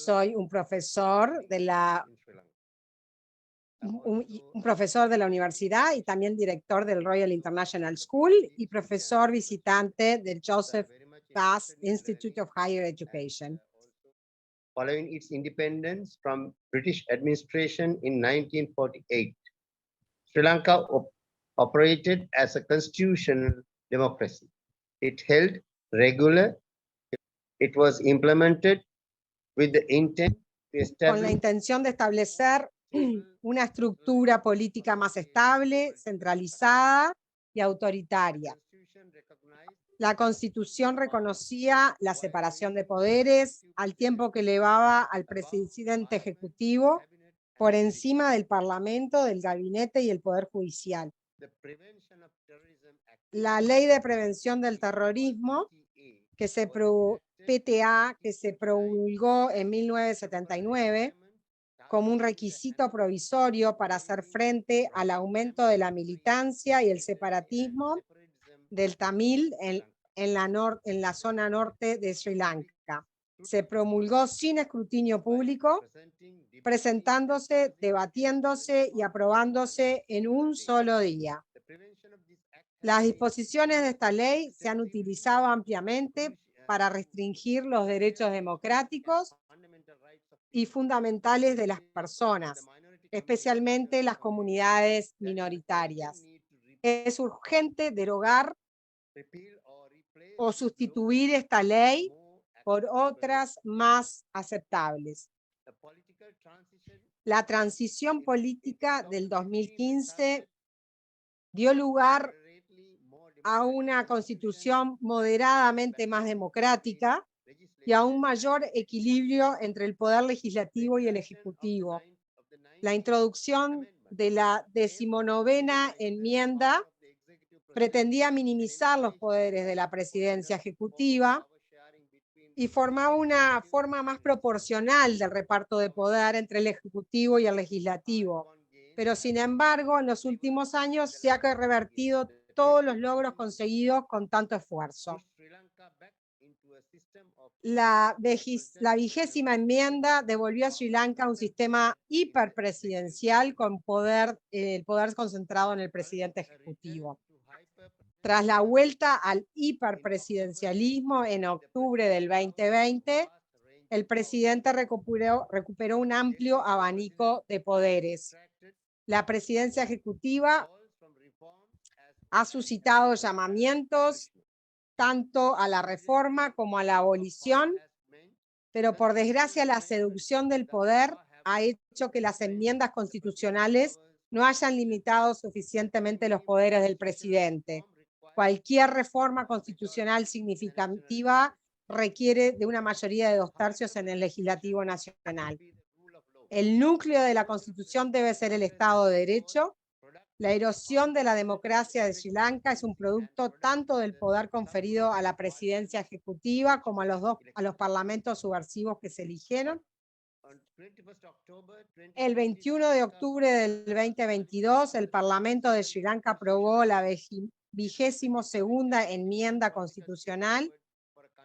Soy un profesor de la un profesor de la universidad y también director del Royal International School y profesor visitante del Joseph Bass Institute of Higher Education. Following its independence from British administration in 1948, Sri Lanka operated as a constitutional democracy. It held regular. It was implemented with the intent to Con la establish intención de establecer una estructura política más estable, centralizada y autoritaria. La Constitución reconocía la separación de poderes al tiempo que elevaba al presidente ejecutivo por encima del Parlamento, del Gabinete y el Poder Judicial. La Ley de Prevención del Terrorismo, PTA, que se promulgó en 1979 como un requisito provisorio para hacer frente al aumento de la militancia y el separatismo del Tamil en la zona norte de Sri Lanka. Se promulgó sin escrutinio público, presentándose, debatiéndose y aprobándose en un solo día. Las disposiciones de esta ley se han utilizado ampliamente para restringir los derechos democráticos y fundamentales de las personas, especialmente las comunidades minoritarias. Es urgente derogar o sustituir esta ley por otras más aceptables. La transición política del 2015 dio lugar a una constitución moderadamente más democrática y a un mayor equilibrio entre el poder legislativo y el ejecutivo. La introducción de la 19ª enmienda pretendía minimizar los poderes de la presidencia ejecutiva y formaba una forma más proporcional del reparto de poder entre el ejecutivo y el legislativo. Pero, sin embargo, en los últimos años se ha revertido todos los logros conseguidos con tanto esfuerzo. La 20ª enmienda devolvió a Sri Lanka un sistema hiperpresidencial con el poder concentrado en el presidente ejecutivo. Tras la vuelta al hiperpresidencialismo en octubre del 2020, el presidente recuperó un amplio abanico de poderes. La presidencia ejecutiva ha suscitado llamamientos tanto a la reforma como a la abolición, pero por desgracia la seducción del poder ha hecho que las enmiendas constitucionales no hayan limitado suficientemente los poderes del presidente. Cualquier reforma constitucional significativa requiere de una mayoría de 2/3 en el Legislativo Nacional. El núcleo de la Constitución debe ser el Estado de Derecho. La erosión de la democracia de Sri Lanka es un producto tanto del poder conferido a la presidencia ejecutiva como a los parlamentos subversivos que se eligieron. El 21 de octubre del 2022, el Parlamento de Sri Lanka aprobó la 22ª enmienda constitucional.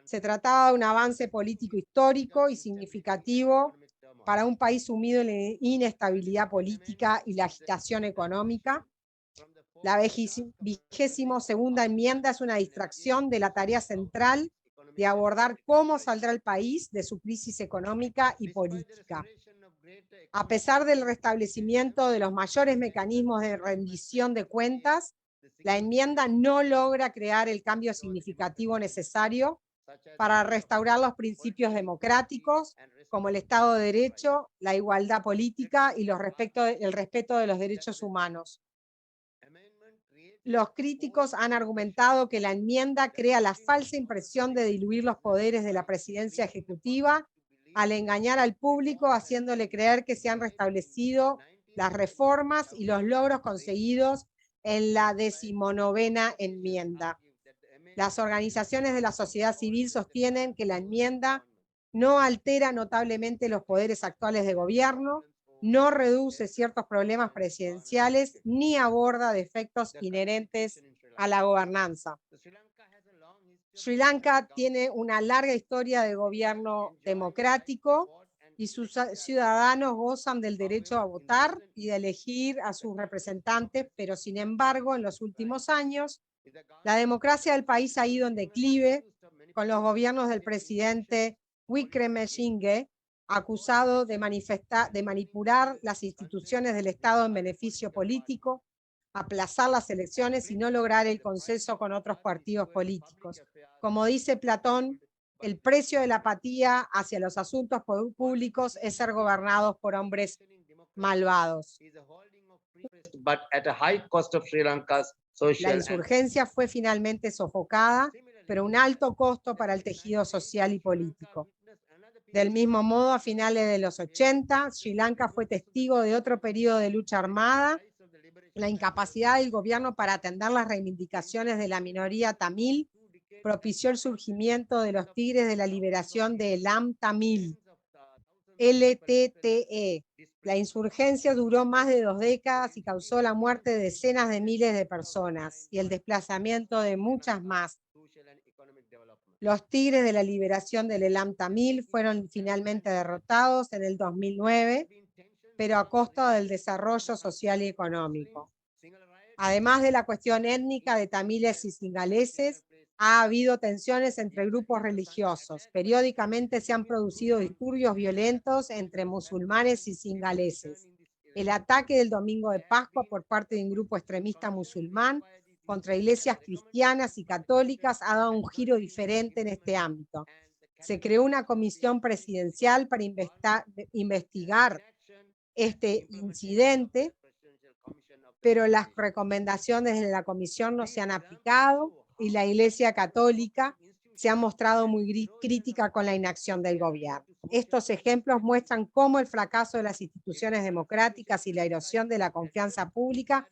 Se trataba de un avance político histórico y significativo para un país sumido en la inestabilidad política y la agitación económica. La 22ª enmienda es una distracción de la tarea central de abordar cómo saldrá el país de su crisis económica y política. A pesar del restablecimiento de los mayores mecanismos de rendición de cuentas, la enmienda no logra crear el cambio significativo necesario para restaurar los principios democráticos, como el Estado de Derecho, la igualdad política y el respeto de los derechos humanos. Los críticos han argumentado que la enmienda crea la falsa impresión de diluir los poderes de la presidencia ejecutiva al engañar al público, haciéndole creer que se han restablecido las reformas y los logros conseguidos en la 19ª enmienda. Las organizaciones de la sociedad civil sostienen que la enmienda no altera notablemente los poderes actuales de gobierno, no reduce ciertos problemas presidenciales ni aborda defectos inherentes a la gobernanza. Sri Lanka tiene una larga historia de gobierno democrático y sus ciudadanos gozan del derecho a votar y de elegir a sus representantes, pero sin embargo, en los últimos años, la democracia del país ha ido en declive con los gobiernos del presidente Wickremesinghe, acusado de manipular las instituciones del Estado en beneficio político, aplazar las elecciones y no lograr el consenso con otros partidos políticos. Como dice Platón, el precio de la apatía hacia los asuntos públicos es ser gobernados por hombres malvados. But at a high cost of Sri Lanka's La social insurgencia fue finalmente sofocada, pero un alto costo para el tejido social y político. Del mismo modo, a finales de los 80, Sri Lanka fue testigo de otro periodo de lucha armada. La incapacidad del gobierno para atender las reivindicaciones de la minoría tamil propició el surgimiento de los Tigres de la Liberación de Elam Tamil, LTTE. La insurgencia duró más de 2 décadas y causó la muerte de decenas de miles de personas y el desplazamiento de muchas más. Los Tigres de la Liberación del Elam Tamil fueron finalmente derrotados en el 2009, pero a costa del desarrollo social y económico. Además de la cuestión étnica de tamiles y singaleses, ha habido tensiones entre grupos religiosos. Periódicamente se han producido disturbios violentos entre musulmanes y singaleses. El ataque del domingo de Pascua por parte de un grupo extremista musulmán contra iglesias cristianas y católicas ha dado un giro diferente en este ámbito. Se creó una comisión presidencial para investigar este incidente, pero las recomendaciones de la comisión no se han aplicado y la Iglesia Católica se ha mostrado muy crítica con la inacción del gobierno. Estos ejemplos muestran cómo el fracaso de las instituciones democráticas y la erosión de la confianza pública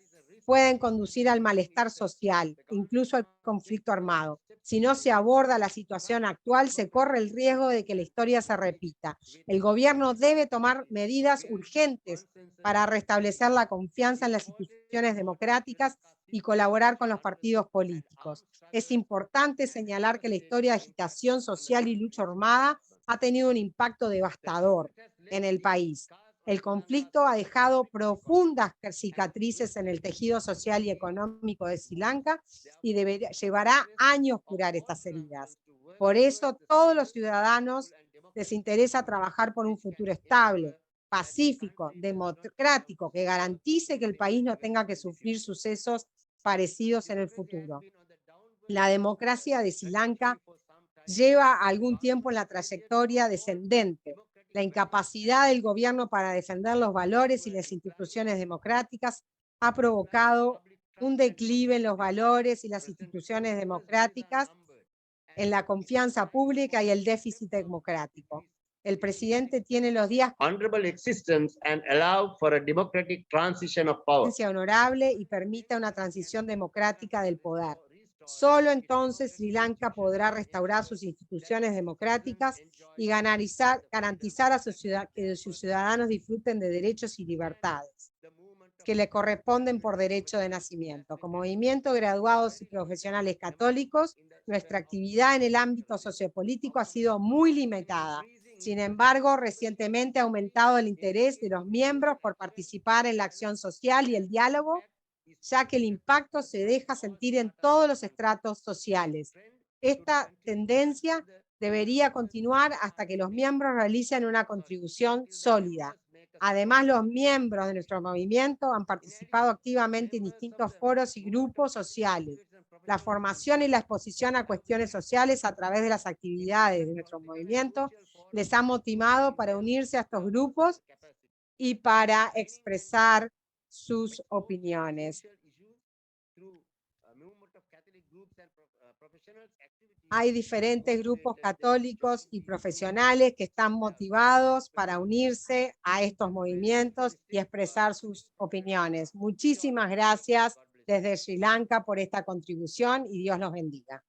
pueden conducir al malestar social, incluso al conflicto armado. Si no se aborda la situación actual, se corre el riesgo de que la historia se repita. El gobierno debe tomar medidas urgentes para restablecer la confianza en las instituciones democráticas y colaborar con los partidos políticos. Es importante señalar que la historia de agitación social y lucha armada ha tenido un impacto devastador en el país. El conflicto ha dejado profundas cicatrices en el tejido social y económico de Sri Lanka y llevará años curar estas heridas. Por eso, todos los ciudadanos les interesa trabajar por un futuro estable, pacífico, democrático, que garantice que el país no tenga que sufrir sucesos parecidos en el futuro. La democracia de Sri Lanka lleva algún tiempo en la trayectoria descendente. La incapacidad del gobierno para defender los valores y las instituciones democráticas ha provocado un declive en los valores y las instituciones democráticas, en la confianza pública y el déficit democrático. El presidente tiene los días honorable existence and allow for a democratic transition of power. honorable y permita una transición democrática del poder. Solo entonces Sri Lanka podrá restaurar sus instituciones democráticas y garantizar a que sus ciudadanos disfruten de derechos y libertades que le corresponden por derecho de nacimiento. Como movimiento de graduados y profesionales católicos, nuestra actividad en el ámbito sociopolítico ha sido muy limitada. Sin embargo, recientemente ha aumentado el interés de los miembros por participar en la acción social y el diálogo, ya que el impacto se deja sentir en todos los estratos sociales. Esta tendencia debería continuar hasta que los miembros realicen una contribución sólida. Además, los miembros de nuestro movimiento han participado activamente en distintos foros y grupos sociales. La formación y la exposición a cuestiones sociales a través de las actividades de nuestro movimiento les ha motivado para unirse a estos grupos y para expresar sus opiniones. Hay diferentes grupos católicos y profesionales que están motivados para unirse a estos movimientos y expresar sus opiniones. Muchísimas gracias desde Sri Lanka por esta contribución y Dios los bendiga.